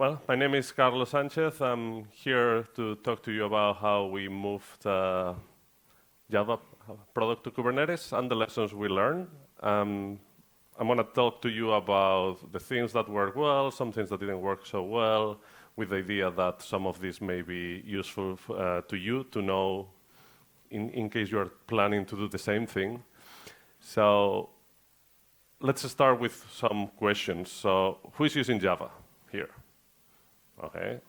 Well, my name is Carlos Sanchez. I'm here to talk to you about how we moved Java product to Kubernetes and the lessons we learned. I'm going to talk to you about the things that work well, some things that didn't work so well, with the idea that some of this may be useful to you to know in case you're planning to do the same thing. So let's start with some questions. So who is using Java here? Okay.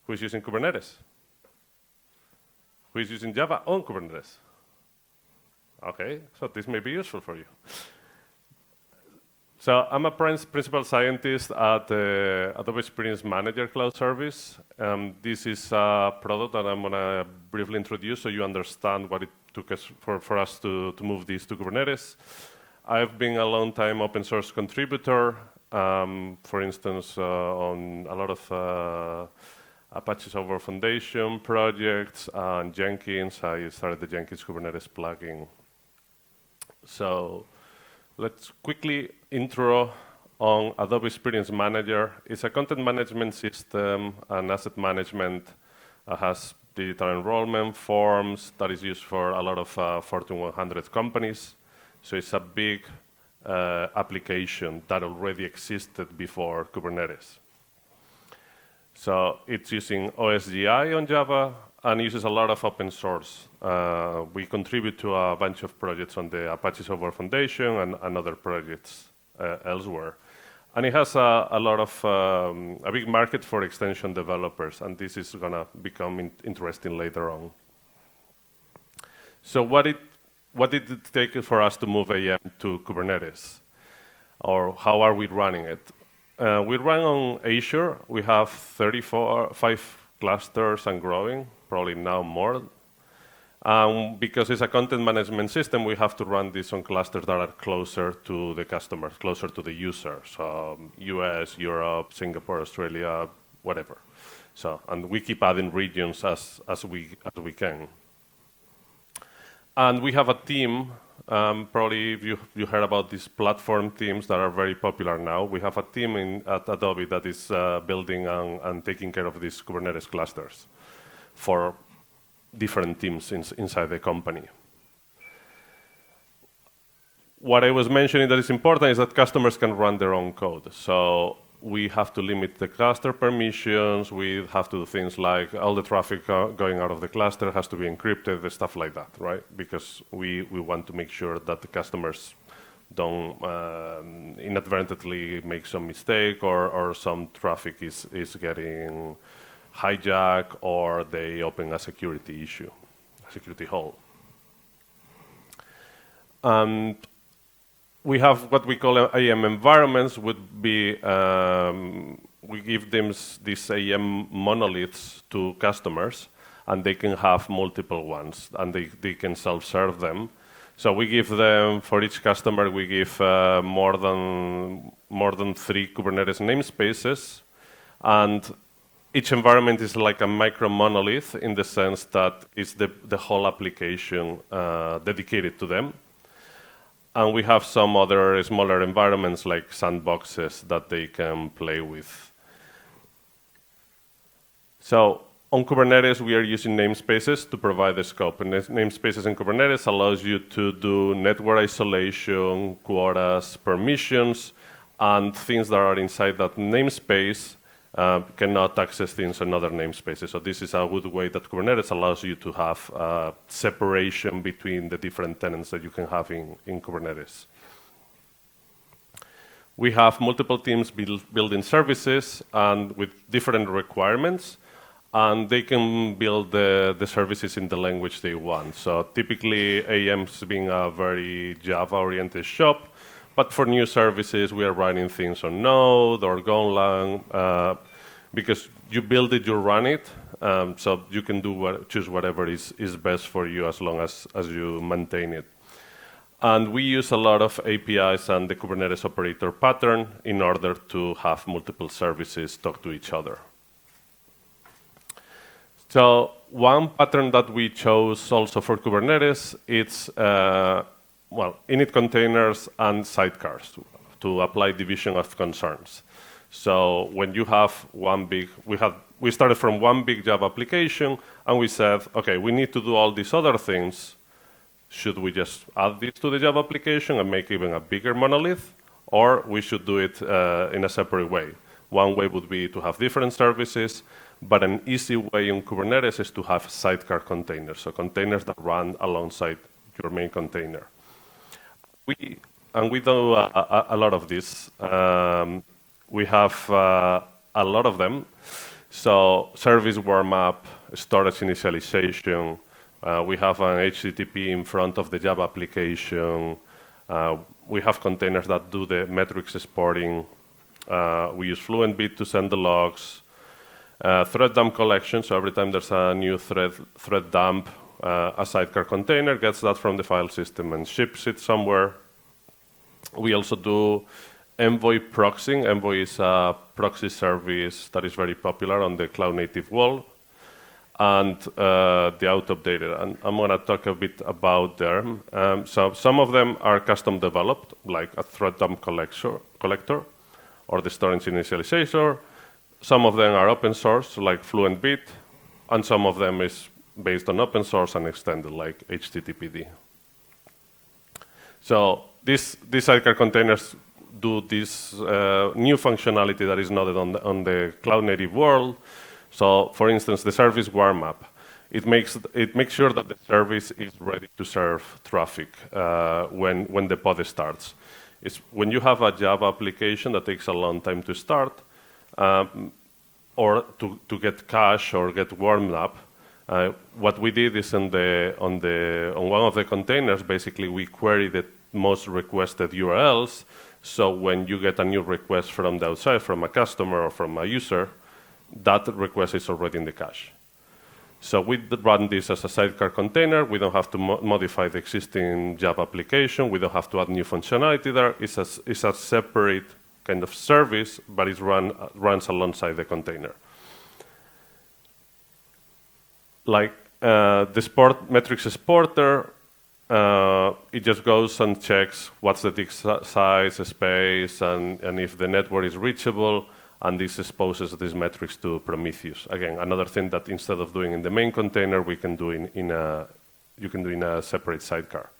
Who is using Kubernetes? Who is using Java on Kubernetes? Okay, so this may be useful for you. So I'm a principal scientist at the Adobe Experience Manager cloud service. This is a product that I'm going to briefly introduce so you understand what it took us for us to move this to Kubernetes. I've been a long time open source contributor, for instance, on a lot of Apache Software Foundation projects and Jenkins. I started the Jenkins Kubernetes plugin. So let's quickly intro on Adobe Experience Manager. It's a content management system and asset management. Has digital enrollment forms that is used for a lot of Fortune 100 companies. So it's a big application that already existed before Kubernetes. So it's using OSGI on Java and uses a lot of open source. We contribute to a bunch of projects on the Apache Software Foundation and other projects elsewhere. And it has a big market for extension developers, and this is going to become interesting later on. So what did it take for us to move AM to Kubernetes? Or how are we running it? We run on Azure. We have 5 clusters and growing, probably now more. Because it's a content management system, we have to run this on clusters that are closer to the customers, closer to the users. So US, Europe, Singapore, Australia, whatever. So, and we keep adding regions as we can. And we have a team, probably if you heard about these platform teams that are very popular now. We have a team at Adobe that is building and taking care of these Kubernetes clusters for different teams inside the company. What I was mentioning that is important is that customers can run their own code. So we have to limit the cluster permissions. We have to do things like all the traffic going out of the cluster has to be encrypted, stuff like that, right? Because we want to make sure that the customers don't inadvertently make some mistake or some traffic is getting hijacked or they open a security issue, a security hole. And we have what we call AM environments, would be, we give them these AM monoliths to customers, and they can have multiple ones, and they can self-serve them. So we give them, for each customer, we give more than 3 Kubernetes namespaces, and each environment is like a micro monolith in the sense that it's the whole application dedicated to them. And we have some other smaller environments like sandboxes that they can play with. So on Kubernetes, we are using namespaces to provide the scope. And namespaces in Kubernetes allows you to do network isolation, quotas, permissions, and things that are inside that namespace cannot access things in other namespaces. So this is a good way that Kubernetes allows you to have separation between the different tenants that you can have in Kubernetes. We have multiple teams building services and with different requirements, and they can build the services in the language they want. So typically, AM's being a very Java-oriented shop, but for new services, we are writing things on Node or Golang, because you build it, you run it, so you can choose whatever is best for you as long as you maintain it. And we use a lot of APIs and the Kubernetes operator pattern in order to have multiple services talk to each other. So one pattern that we chose also for Kubernetes, it's init containers and sidecars to apply division of concerns. So when you have one big, we started from one big Java application, and we said, okay, we need to do all these other things. Should we just add this to the Java application and make even a bigger monolith? Or we should do it in a separate way. One way would be to have different services, but an easy way in Kubernetes is to have sidecar containers, so containers that run alongside your main container. We do a lot of this. We have a lot of them. So service warm-up, storage initialization. We have an HTTP in front of the Java application. We have containers that do the metrics exporting. We use FluentBit to send the logs. Thread dump collection, so every time there's a new thread dump, a sidecar container gets that from the file system and ships it somewhere. We also do Envoy proxying. Envoy is a proxy service that is very popular on the cloud-native world, and the auto-updated. And I'm going to talk a bit about them. So some of them are custom developed, like a thread dump collector, or the storage initializer. Some of them are open source, like FluentBit, and some of them is based on open source and extended, like HTTPD. So these sidecar containers do this new functionality that is not on the cloud-native world. So, for instance, the service warm-up, it makes sure that the service is ready to serve traffic when the pod starts. When you have a Java application that takes a long time to start, or to get cache or get warmed up, what we did is on one of the containers, basically we query the most requested URLs. So when you get a new request from the outside, from a customer or from a user, that request is already in the cache. So we run this as a sidecar container. We don't have to modify the existing Java application. We don't have to add new functionality there. It's a separate kind of service, but it runs alongside the container. Like the metrics exporter, it just goes and checks what's the disk size, space, and if the network is reachable, and this exposes these metrics to Prometheus. Again, another thing that instead of doing in the main container, we can do you can do in a separate sidecar.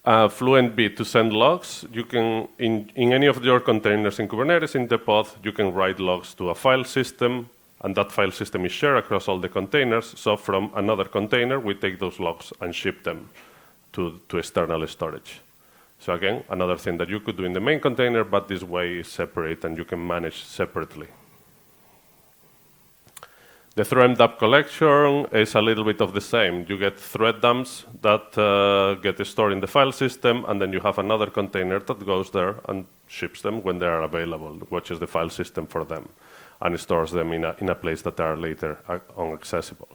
FluentBit to send logs. You can, in any of your containers in Kubernetes, in the pod, you can write logs to a file system, and that file system is shared across all the containers. So from another container, we take those logs and ship them to external storage. So again, another thing that you could do in the main container, but this way is separate and you can manage separately. The thread dump collection is a little bit of the same. You get thread dumps that get stored in the file system, and then you have another container that goes there and ships them when they are available, watches the file system for them, and stores them in a place that are later inaccessible.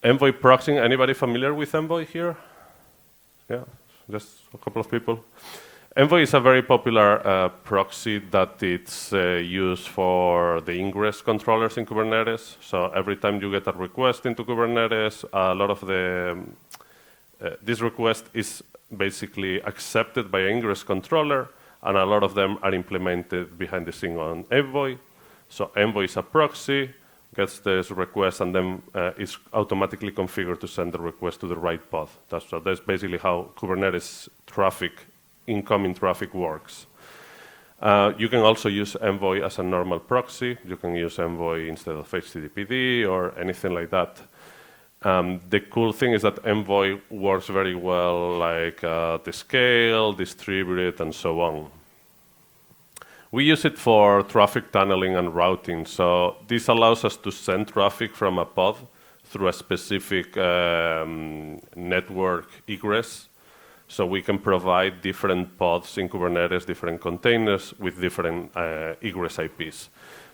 Envoy proxying. Anybody familiar with Envoy here? Yeah. Just a couple of people. Envoy is a very popular proxy that it's used for the ingress controllers in Kubernetes. So every time you get a request into Kubernetes, a lot of this request is basically accepted by an ingress controller, and a lot of them are implemented behind the scene on Envoy. So Envoy is a proxy, gets this request, and then is automatically configured to send the request to the right pod. That's basically how Kubernetes incoming traffic works. You can also use Envoy as a normal proxy. You can use Envoy instead of HTTPD or anything like that. The cool thing is that Envoy works very well like the scale, distributed, and so on. We use it for traffic tunneling and routing. So this allows us to send traffic from a pod through a specific network egress. So we can provide different pods in Kubernetes, different containers with different egress IPs.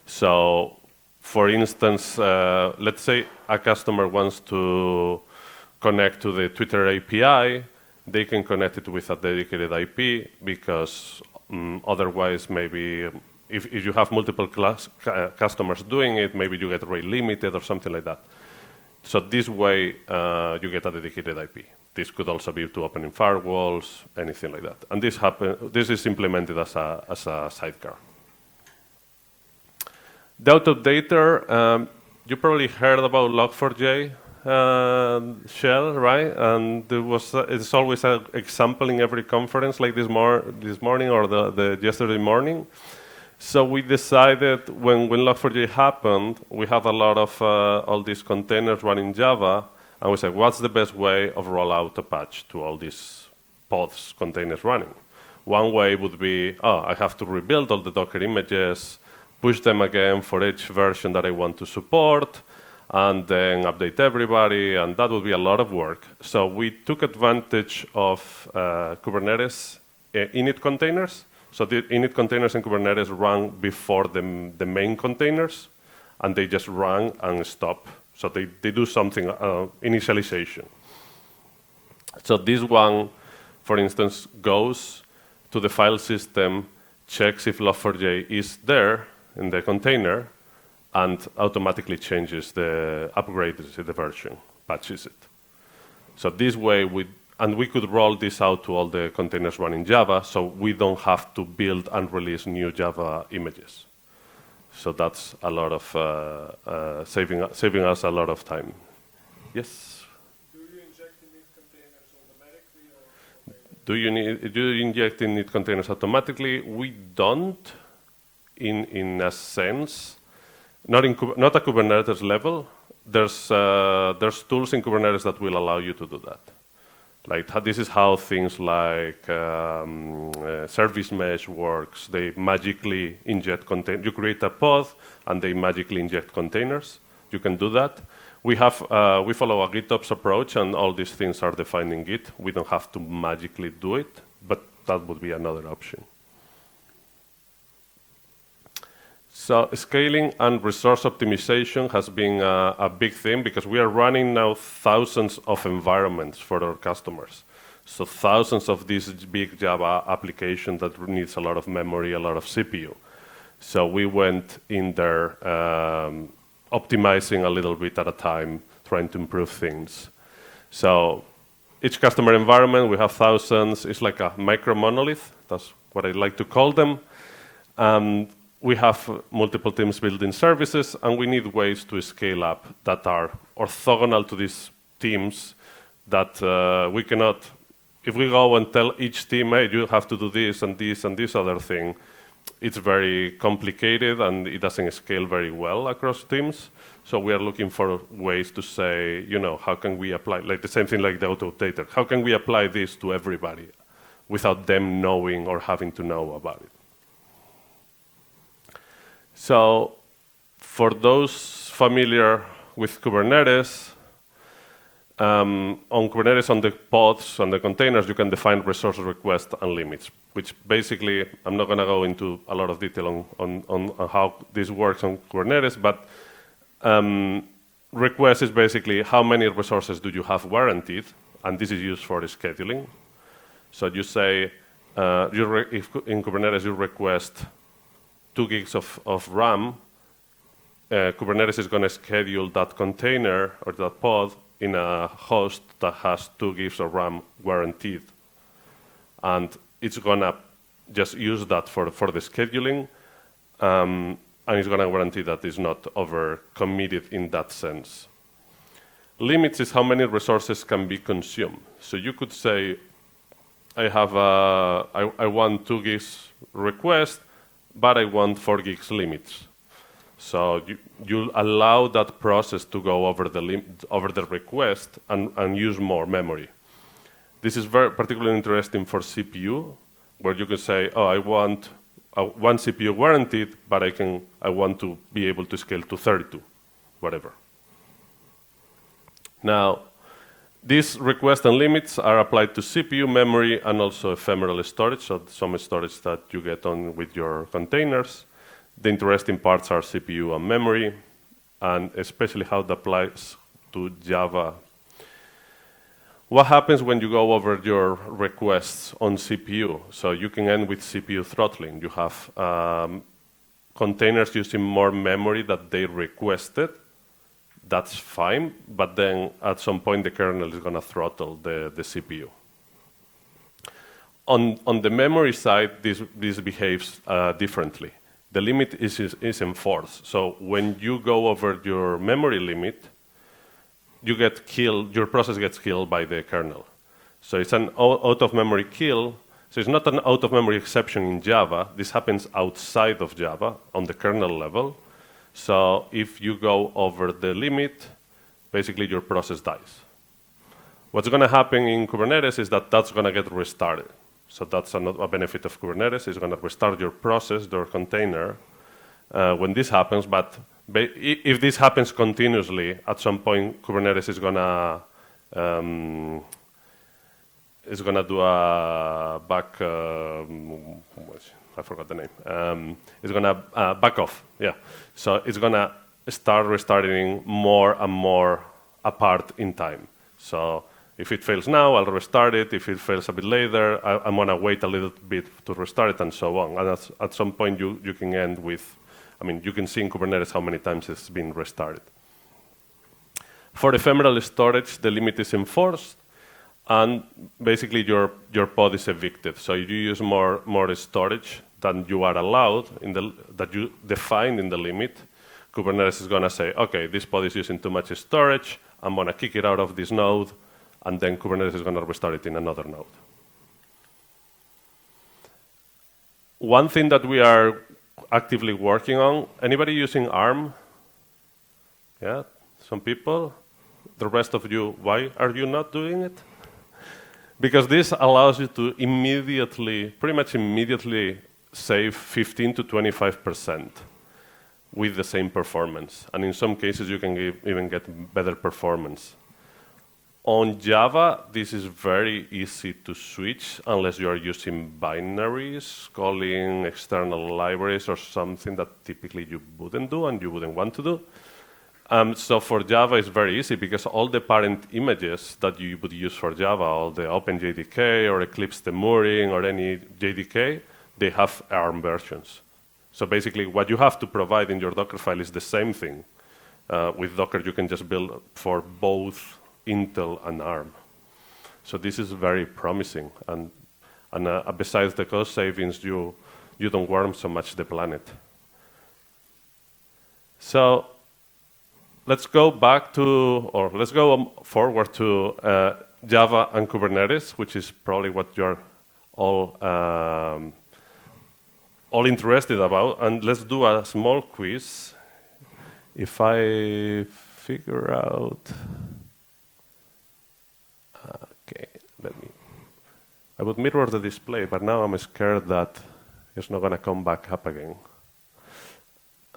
So for instance, let's say a customer wants to connect to the Twitter API. They can connect it with a dedicated IP because otherwise, maybe if you have multiple customers doing it, maybe you get rate limited or something like that. So this way, you get a dedicated IP. this could also be to opening firewalls, anything like that. And this is implemented as a sidecar. The autodater, you probably heard about Log4j shell, right? And it's always an example in every conference, like this morning or the yesterday morning. So we decided when Log4j happened, we have a lot of all these containers running Java, and we said, what's the best way of roll out a patch to all these pods containers running? One way would be, I have to rebuild all the Docker images, push them again for each version that I want to support, and then update everybody, and that would be a lot of work. So we took advantage of Kubernetes init containers. So the init containers in Kubernetes run before the main containers, and they just run and stop. So they do something, initialization. So this one, for instance, goes to the file system, checks if Log4j is there in the container, and automatically changes upgrades the version, patches it. So this way, we could roll this out to all the containers running Java, so we don't have to build and release new Java images. So that's a lot of saving us a lot of time. Yes? Do you inject init containers automatically? Do you inject init containers automatically? We don't, in a sense. Not at Kubernetes level. There's tools in Kubernetes that will allow you to do that. Like this is how things like service mesh works. They magically inject containers. You create a pod, and they magically inject containers. You can do that. We follow a GitOps approach, and all these things are defined in Git. We don't have to magically do it, but that would be another option. So scaling and resource optimization has been a big thing because we are running now thousands of environments for our customers. So thousands of these big Java applications that needs a lot of memory, a lot of CPU. So we went in there optimizing a little bit at a time, trying to improve things. So each customer environment, we have thousands. It's like a micro monolith. That's what I like to call them. We have multiple teams building services, and we need ways to scale up that are orthogonal to these teams that we cannot, if we go and tell each team, hey, you have to do this and this and this other thing, it's very complicated and it doesn't scale very well across teams. So we are looking for ways to say, how can we apply, like the same thing like the autodater, how can we apply this to everybody without them knowing or having to know about it? So for those familiar with Kubernetes, on Kubernetes, on the pods, on the containers, you can define resource requests and limits, which basically, I'm not going to go into a lot of detail on how this works on Kubernetes, but request is basically how many resources do you have guaranteed, and this is used for scheduling. So you say, if in Kubernetes you request 2 gigs of RAM, Kubernetes is going to schedule that container or that pod in a host that has 2 gigs of RAM guaranteed. And it's going to just use that for the scheduling, and it's going to guarantee that it's not over-committed in that sense. Limits is how many resources can be consumed. So you could say, I want 2 gigs request, but I want 4 gigs limits. So you allow that process to go over the request and use more memory. This is very particularly interesting for CPU, where you can say, I want 1 CPU guaranteed, but I want to be able to scale to 32, whatever. Now, these requests and limits are applied to CPU, memory, and also ephemeral storage, so some storage that you get on with your containers. The interesting parts are CPU and memory, and especially how that applies to Java. What happens when you go over your requests on CPU? So you can end with CPU throttling. You have containers using more memory that they requested that's fine, but then at some point the kernel is going to throttle the CPU. On the memory side, this behaves differently. The limit is enforced. So when you go over your memory limit, you get killed, your process gets killed by the kernel. So it's an out-of-memory kill. So it's not an out-of-memory exception in Java. This happens outside of Java on the kernel level. So if you go over the limit, basically your process dies. What's going to happen in Kubernetes is that that's going to get restarted. So that's a benefit of Kubernetes. It's going to restart your process, your container, when this happens. But if this happens continuously, at some point Kubernetes is going to do a back. I forgot the name. It's going to back off. Yeah. So it's going to start restarting more and more apart in time. So if it fails now, I'll restart it. If it fails a bit later, I'm going to wait a little bit to restart it, and so on. And at some point, you can end with, you can see in Kubernetes how many times it's been restarted. For ephemeral storage, the limit is enforced, and basically your pod is evicted. So if you use more storage than you are allowed, that you define in the limit, Kubernetes is going to say, okay, this pod is using too much storage. I'm going to kick it out of this node. And then Kubernetes is going to restart it in another node. One thing that we are actively working on, anybody using ARM? Yeah, some people. The rest of you, why are you not doing it? Because this allows you to pretty much immediately save 15 to 25% with the same performance. And in some cases, you can even get better performance. On Java, this is very easy to switch unless you are using binaries, calling external libraries or something that typically you wouldn't do and you wouldn't want to do. So for Java, it's very easy because all the parent images that you would use for Java, all the OpenJDK or Eclipse Demuring or any JDK, they have ARM versions. So basically, what you have to provide in your Docker file is the same thing. With Docker, you can just build for both Intel and ARM. So this is very promising. And besides the cost savings, you don't warm so much the planet. So let's go forward to Java and Kubernetes, which is probably what you're all interested about. And let's do a small quiz. If I figure out... Okay, I would mirror the display, but now I'm scared that it's not going to come back up again.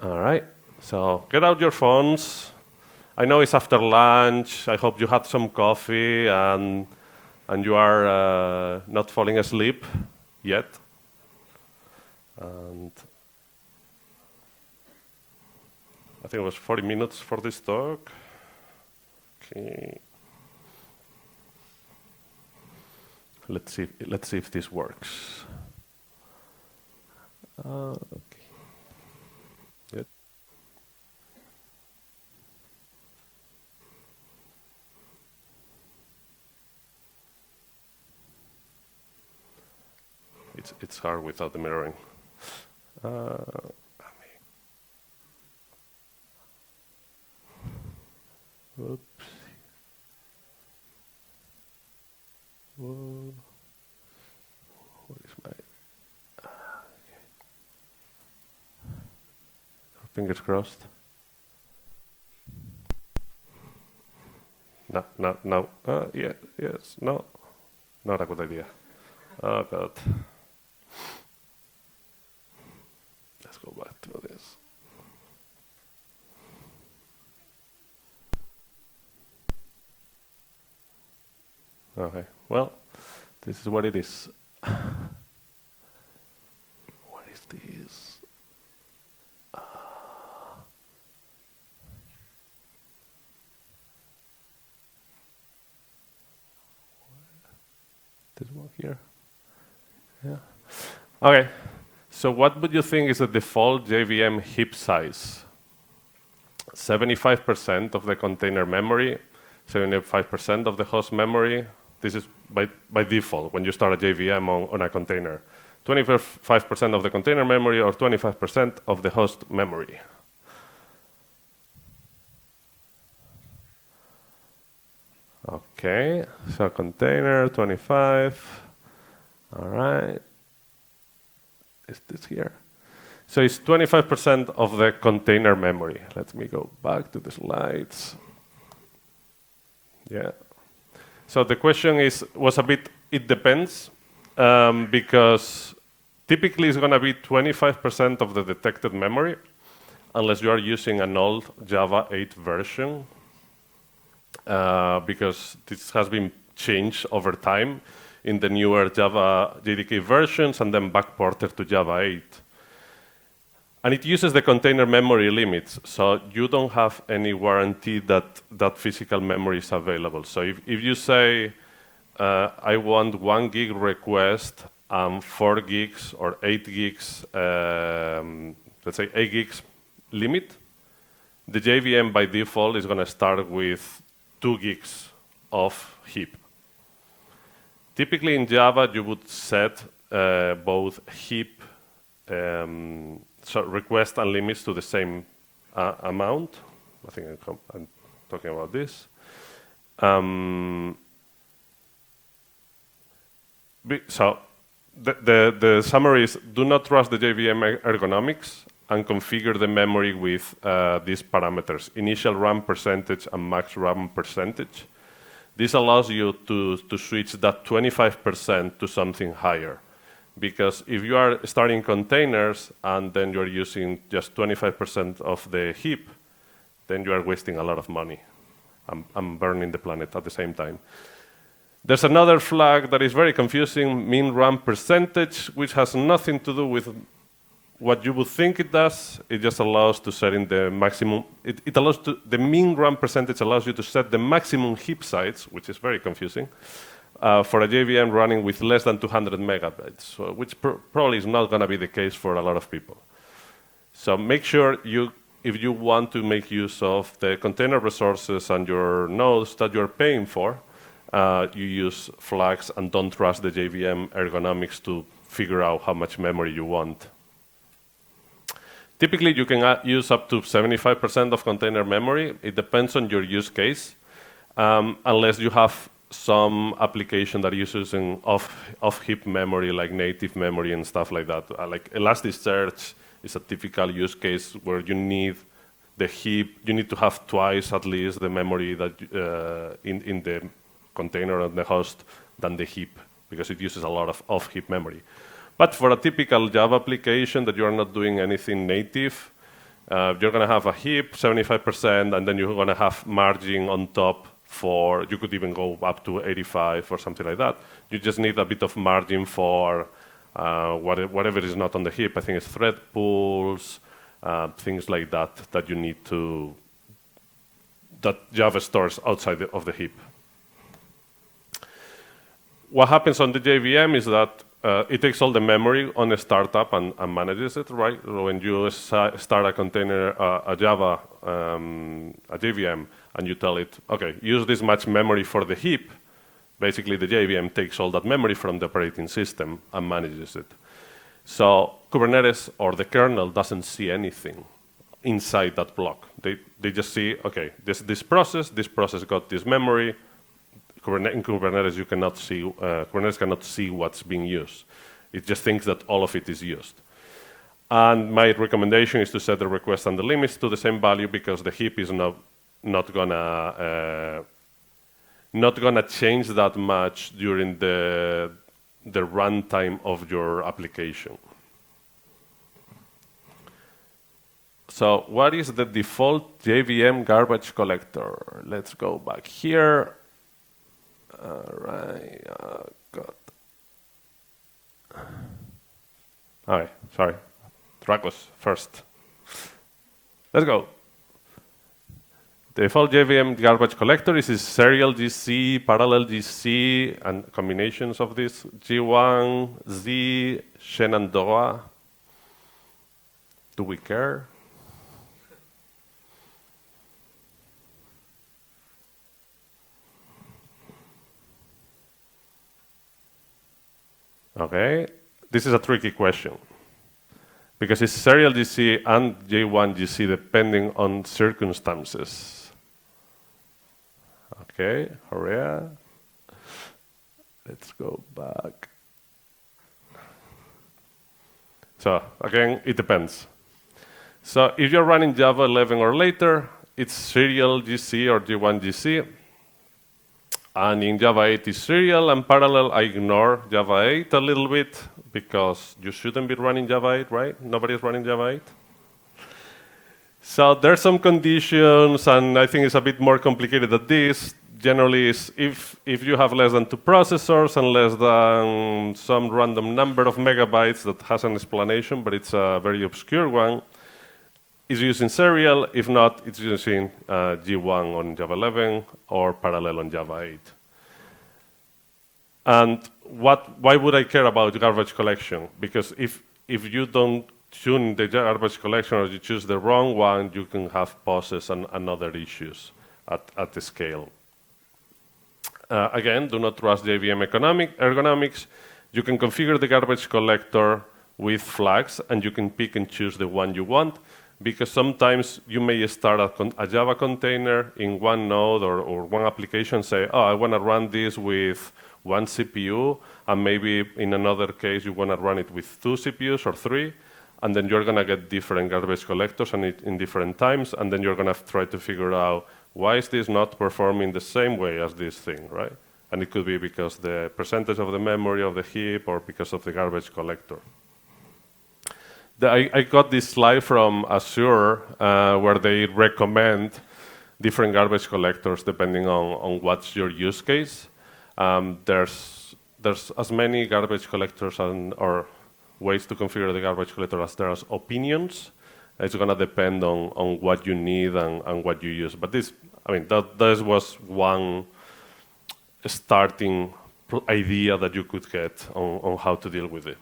All right, so get out your phones. I know it's after lunch. I hope you had some coffee and you are not falling asleep yet. And I think it was 40 minutes for this talk. Okay. Let's see if this works. Okay. Good. It's hard without the mirroring. Oops. Whoa. What is my... Okay. Fingers crossed. No. Yeah, yes, no. Not a good idea. Oh, God. Let's go back to this. Okay, well, this is what it is. What is this? This one here? Yeah. Okay, so what would you think is the default JVM heap size? 75% of the container memory, 75% of the host memory. This is by default when you start a JVM on a container. 25% of the container memory or 25% of the host memory. Okay, so container 25. All right. Is this here? So it's 25% of the container memory. Let me go back to the slides. Yeah. So the question was a bit, it depends, because typically it's going to be 25% of the detected memory, unless you are using an old Java 8 version, because this has been changed over time in the newer Java JDK versions and then backported to Java 8. And it uses the container memory limits, so you don't have any warranty that that physical memory is available. So if you say, I want 1 gig request and 4 gigs or 8 gigs, let's say 8 gigs limit, the JVM by default is going to start with 2 gigs of heap. Typically in Java, you would set both heap, so request and limits to the same amount. I think I'm talking about this. So the summary is, do not trust the JVM ergonomics and configure the memory with these parameters, initial RAM percentage and max RAM percentage. This allows you to switch that 25% to something higher. Because if you are starting containers and then you're using just 25% of the heap, then you are wasting a lot of money and burning the planet at the same time. There's another flag that is very confusing, min RAM percentage, which has nothing to do with what you would think it does. It just allows to set in the maximum. The min RAM percentage allows you to set the maximum heap size, which is very confusing, for a JVM running with less than 200 megabytes, which probably is not going to be the case for a lot of people. So make sure if you want to make use of the container resources and your nodes that you're paying for, you use flags and don't trust the JVM ergonomics to figure out how much memory you want. Typically, you can use up to 75% of container memory. It depends on your use case, unless you have some application that uses an off-heap memory, like native memory and stuff like that. Like Elasticsearch is a typical use case where you need the heap. You need to have twice at least the memory that in the container on the host than the heap, because it uses a lot of off-heap memory. But for a typical Java application that you are not doing anything native, you're going to have a heap, 75%, and then you're going to have margin on top for, you could even go up to 85 or something like that. You just need a bit of margin for whatever is not on the heap. I think it's thread pools, things like that, that you need to, that Java stores outside of the heap. What happens on the JVM is that it takes all the memory on a startup and manages it, right? When you start a container, a Java, a JVM, and you tell it, okay, use this much memory for the heap, basically the JVM takes all that memory from the operating system and manages it. So Kubernetes or the kernel doesn't see anything inside that block. They just see, okay, this process got this memory. In Kubernetes, you cannot see, Kubernetes cannot see what's being used. It just thinks that all of it is used. And my recommendation is to set the request and the limits to the same value, because the heap is not gonna change that much during the runtime of your application. So what is the default JVM garbage collector? Let's go back here. All right, all right, sorry. Dragos first. Let's go. The default JVM garbage collector is serial GC, parallel GC, and combinations of this, G1, Z, Shenandoah. Do we care? Okay, this is a tricky question because it's serial GC and J1 GC depending on circumstances. Okay, hurry. Let's go back. So again, it depends. So if you're running Java 11 or later, it's serial GC or J1 GC. And in Java 8 is serial and parallel. I ignore Java 8 a little bit because you shouldn't be running Java 8, right? Nobody's running Java 8. So there's some conditions, and I think it's a bit more complicated than this. Generally, is if you have less than 2 processors and less than some random number of megabytes that has an explanation, but it's a very obscure one, is using serial. If not, it's using G1 on Java 11 or parallel on Java 8. And why would I care about garbage collection? Because if you don't tune the garbage collection or you choose the wrong one, you can have pauses and other issues at the scale. Again, do not trust JVM ergonomics. You can configure the garbage collector with flags, and you can pick and choose the one you want, because sometimes you may start a Java container in one node or one application, say, oh, I want to run this with 1 CPU, and maybe in another case you want to run it with 2 CPUs or 3, and then you're going to get different garbage collectors and in different times, and then you're going to try to figure out why is this not performing the same way as this thing, right? And it could be because the percentage of the memory of the heap or because of the garbage collector. I got this slide from Azure where they recommend different garbage collectors depending on what's your use case. There's as many garbage collectors or ways to configure the garbage collector as there are opinions. It's going to depend on what you need and what you use. But this was one starting idea that you could get on how to deal with it.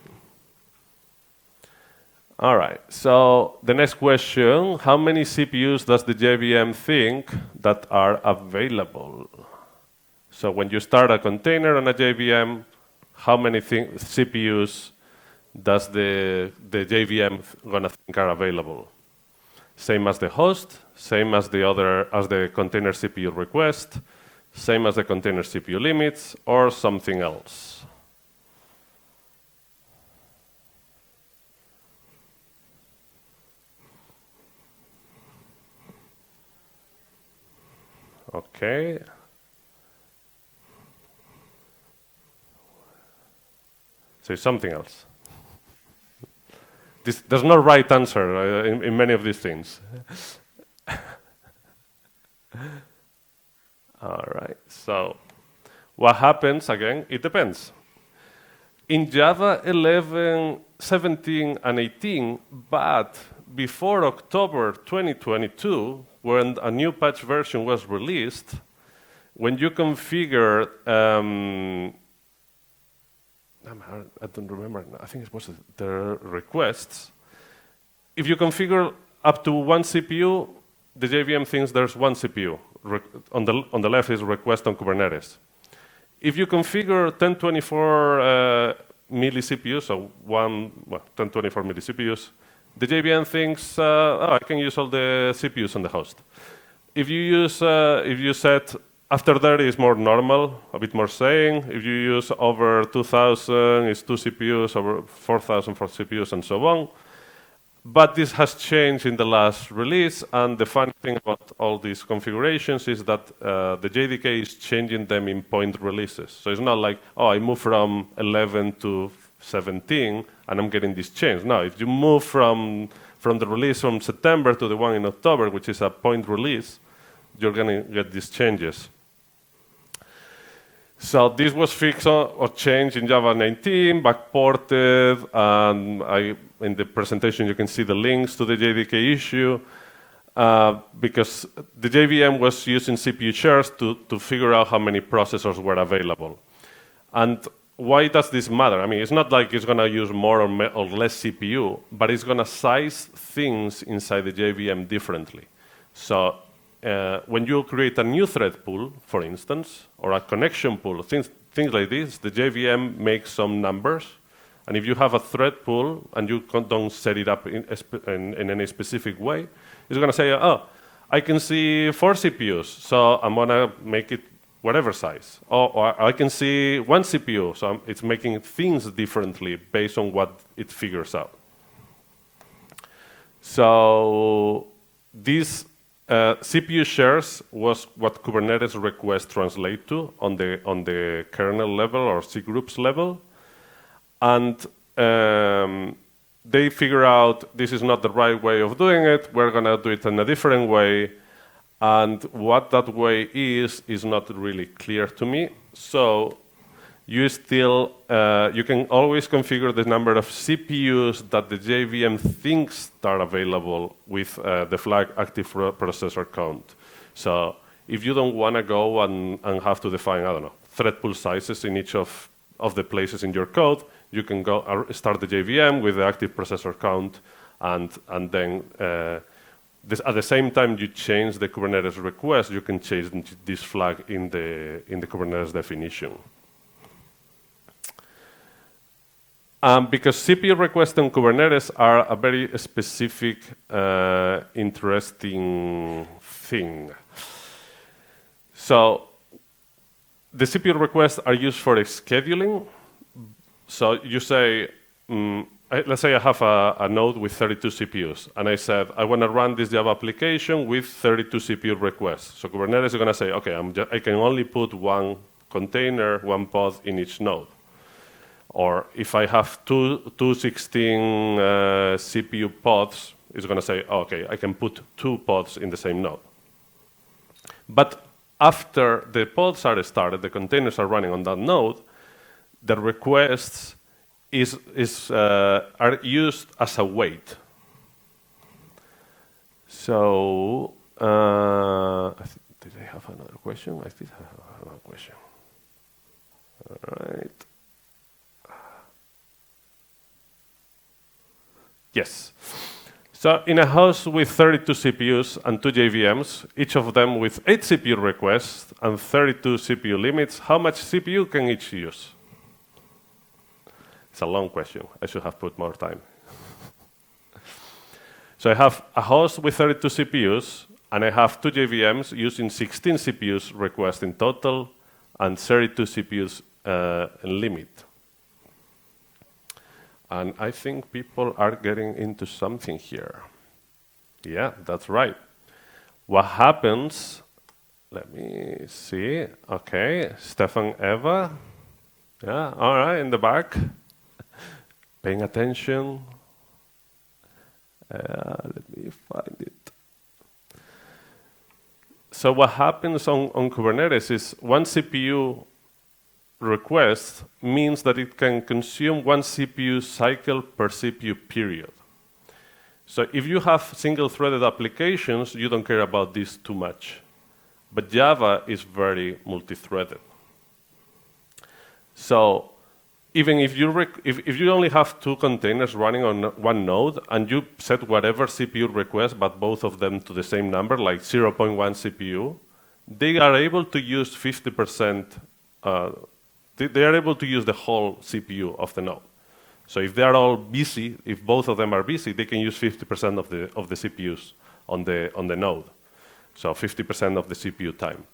All right, so the next question, how many CPUs does the JVM think that are available? So when you start a container on a JVM, how many CPUs does the JVM gonna think are available? Same as the host, same as the container CPU request, same as the container CPU limits, or something else? Okay. So it's something else. There's no right answer in many of these things. All right, so what happens, again, it depends. In Java 11, 17, and 18, but before October 2022, when a new patch version was released, when you configure, I don't remember, I think it was the requests. If you configure up to 1 CPU, the JVM thinks there's 1 CPU. On the left is request on Kubernetes. If you configure 1024 milli CPUs, so 1024 milli CPUs, the JVM thinks, I can use all the CPUs on the host. If you set, after that is more normal, a bit more saying. If you use over 2,000, it's 2 CPUs, over 4,000 for CPUs, and so on. But this has changed in the last release, and the funny thing about all these configurations is that the JDK is changing them in point releases. So it's not like, I moved from 11 to 17, and I'm getting this change. No, if you move from the release from September to the one in October, which is a point release, you're going to get these changes. So this was fixed or changed in Java 19, backported, and in the presentation you can see the links to the JDK issue, because the JVM was using CPU shares to figure out how many processors were available. And why does this matter? I mean, it's not like it's going to use more or less CPU, but it's going to size things inside the JVM differently. So when you create a new thread pool, for instance, or a connection pool, things like this. The JVM makes some numbers, and if you have a thread pool and you don't set it up in any specific way, it's going to say, oh, I can see 4 CPUs, so I'm going to make it whatever size. Or I can see 1 CPU, so it's making things differently based on what it figures out. So these CPU shares was what Kubernetes requests translate to on the kernel level or C groups level. And they figure out this is not the right way of doing it. We're going to do it in a different way. And what that way is not really clear to me. So you can always configure the number of CPUs that the JVM thinks are available with the flag active processor count. So if you don't want to go and have to define, I don't know, thread pool sizes in each of the places in your code, you can go start the JVM with the active processor count, and then at the same time you change the Kubernetes request, you can change this flag in the Kubernetes definition. Because CPU requests on Kubernetes are a very specific, interesting thing. So the CPU requests are used for scheduling. So you say, let's say I have a node with 32 CPUs, and I said, I want to run this Java application with 32 CPU requests. So Kubernetes is going to say, okay, I can only put 1 container, 1 pod in each node. Or if I have two 16 CPU pods, it's going to say, oh, okay, I can put 2 pods in the same node. But after the pods are started, the containers are running on that node, the requests are used as a weight. So, did I have another question? I did have another question. All right. Yes. So in a host with 32 CPUs and 2 JVMs, each of them with 8 CPU requests and 32 CPU limits, how much CPU can each use? It's a long question. I should have put more time. So I have a host with 32 CPUs, and I have 2 JVMs using 16 CPUs requests in total and 32 CPUs limit. And I think people are getting into something here. Yeah, that's right. What happens, let me see. Okay, Stefan, Eva. Yeah, all right, in the back. Paying attention. Let me find it. So what happens on Kubernetes is 1 CPU request means that it can consume 1 CPU cycle per CPU period. So if you have single-threaded applications, you don't care about this too much. But Java is very multi-threaded. So even if you only have 2 containers running on 1 node, and you set whatever CPU request, but both of them to the same number, like 0.1 CPU, they are able to use 50%. They are able to use the whole CPU of the node. So if they are all busy, if both of them are busy, they can use 50% of the CPUs on the node. So 50% of the CPU time.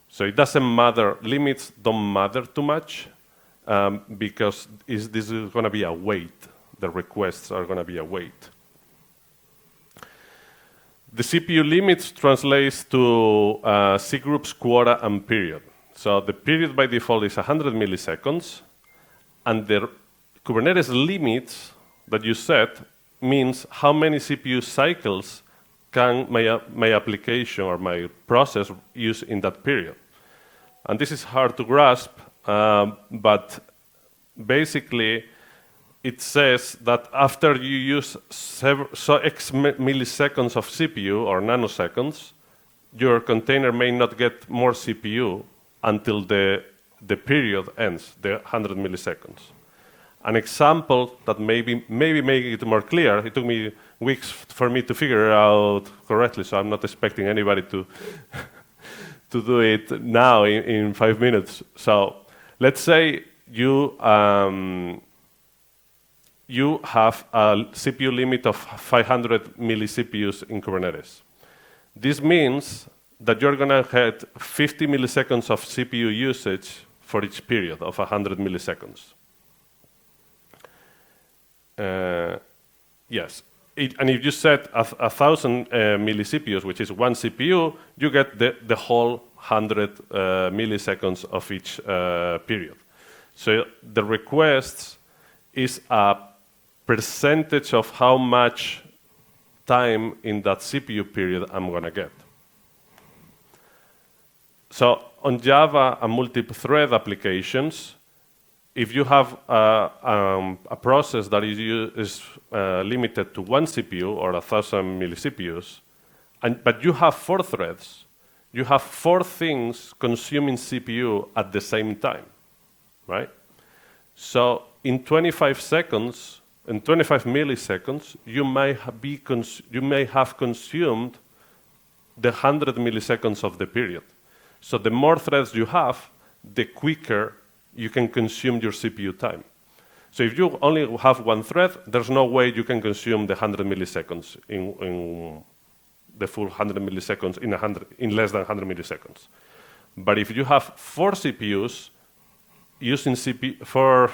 So it doesn't matter. Limits don't matter too much because this is going to be a weight. The requests are going to be a weight. The CPU limits translates to C groups, quota, and period. So the period by default is 100 milliseconds, and the Kubernetes limits that you set means how many CPU cycles can my application or my process use in that period. And this is hard to grasp, but basically it says that after you use X milliseconds of CPU or nanoseconds, your container may not get more CPU until the period ends, the 100 milliseconds. An example that maybe make it more clear, it took me weeks for me to figure it out correctly, so I'm not expecting anybody to do it now in 5 minutes. So Let's say you you have a CPU limit of 500 milli-CPUs in Kubernetes. This means that you're going to get 50 milliseconds of CPU usage for each period of 100 milliseconds. Yes. And if you set 1,000 milli-CPUs, which is one CPU, you get the whole 100 milliseconds of each period. So the requests is a percentage of how much time in that CPU period I'm going to get. So on Java and multi-thread applications, if you have a process that is limited to one CPU or 1,000 milli-CPUs, but you have 4 threads, you have 4 things consuming CPU at the same time, right? So in 25 seconds, in 25 milliseconds, you may have consumed the 100 milliseconds of the period. So the more threads you have, the quicker you can consume your CPU time. So if you only have one thread, there's no way you can consume the 100 milliseconds in the full 100 milliseconds in less than 100 milliseconds. But if you have 4 CPUs using 4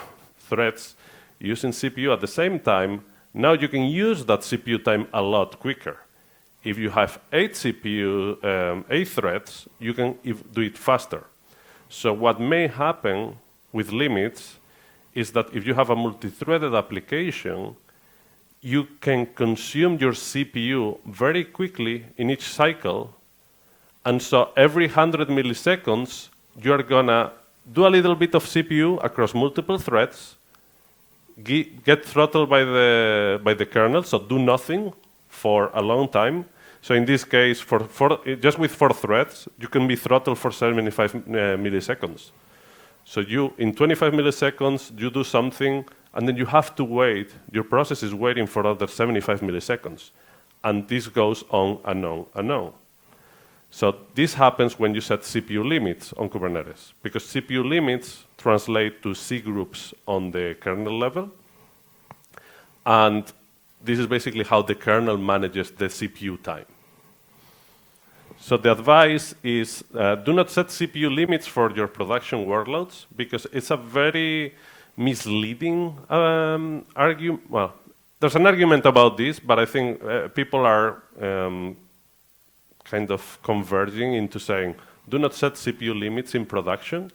threads using CPU at the same time, now you can use that CPU time a lot quicker. If you have 8 threads, you can do it faster. So what may happen with limits is that if you have a multi-threaded application, you can consume your CPU very quickly in each cycle. And so every 100 milliseconds, you're going to do a little bit of CPU across multiple threads, get throttled by the kernel, so do nothing for a long time. So in this case, just with 4 threads, you can be throttled for 75 milliseconds. So in 25 milliseconds, you do something, and then you have to wait. Your process is waiting for other 75 milliseconds. And this goes on and on and on. So this happens when you set CPU limits on Kubernetes, because CPU limits translate to C groups on the kernel level. And this is basically how the kernel manages the CPU time. So the advice is do not set CPU limits for your production workloads, because it's a very misleading argument. Well, there's an argument about this, but I think people are kind of converging into saying, do not set CPU limits in production,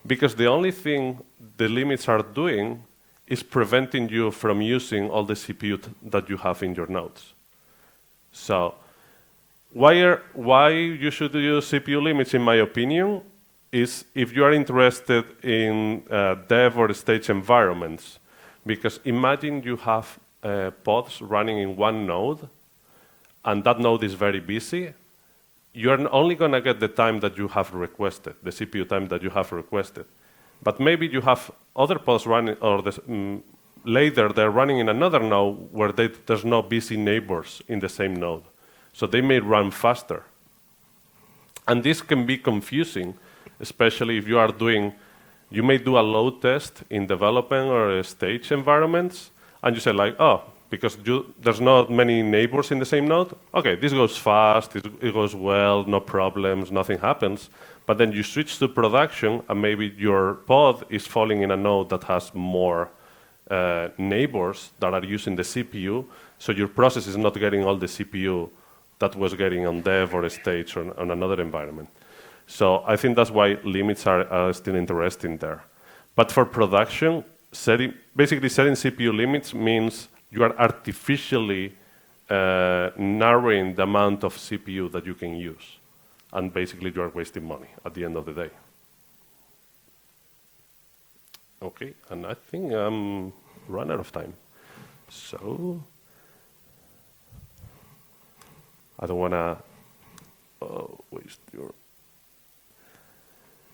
because the only thing the limits are doing is preventing you from using all the CPU that you have in your nodes. So why you should use CPU limits, in my opinion, is if you are interested in dev or stage environments. Because imagine you have pods running in one node, and that node is very busy. You're only going to get the time that you have requested, the CPU time that you have requested. But maybe you have other pods running, or later they're running in another node where there's no busy neighbors in the same node. So they may run faster. And this can be confusing, especially if you may do a load test in development or stage environments, and you say like, oh, because there's not many neighbors in the same node, okay, this goes fast, it goes well, no problems, nothing happens. But then you switch to production, and maybe your pod is falling in a node that has more neighbors that are using the CPU, so your process is not getting all the CPU that was getting on dev or stage or on another environment. So I think that's why limits are still interesting there. But for production, basically setting CPU limits means you are artificially narrowing the amount of CPU that you can use. And basically you are wasting money at the end of the day. Okay, and I think I'm run out of time. So I don't want to waste your...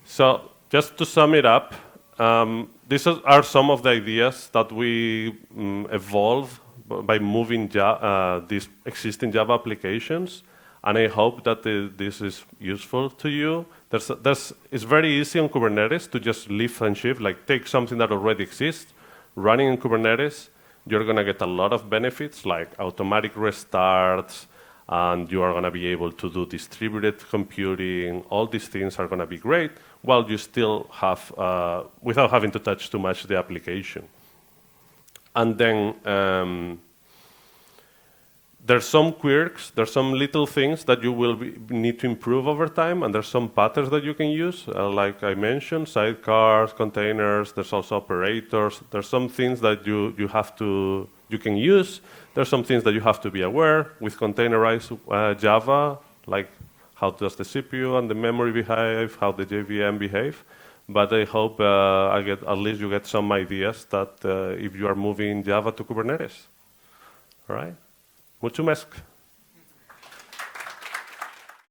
So just to sum it up, these are some of the ideas that we evolved by moving these existing Java applications And I hope that this is useful to you. It's very easy on Kubernetes to just lift and shift, like take something that already exists, running in Kubernetes, you're going to get a lot of benefits like automatic restarts, and you are going to be able to do distributed computing. All these things are going to be great, while you still have, without having to touch too much the application. And then there's some quirks, there's some little things that you will need to improve over time, and there's some patterns that you can use, like I mentioned, sidecars, containers, there's also operators. There's some things that you can use. There's some things that you have to be aware with containerized Java, like how does the CPU and the memory behave, how the JVM behave. But I hope at least you get some ideas that if you are moving Java to Kubernetes. All right? Mulțumesc!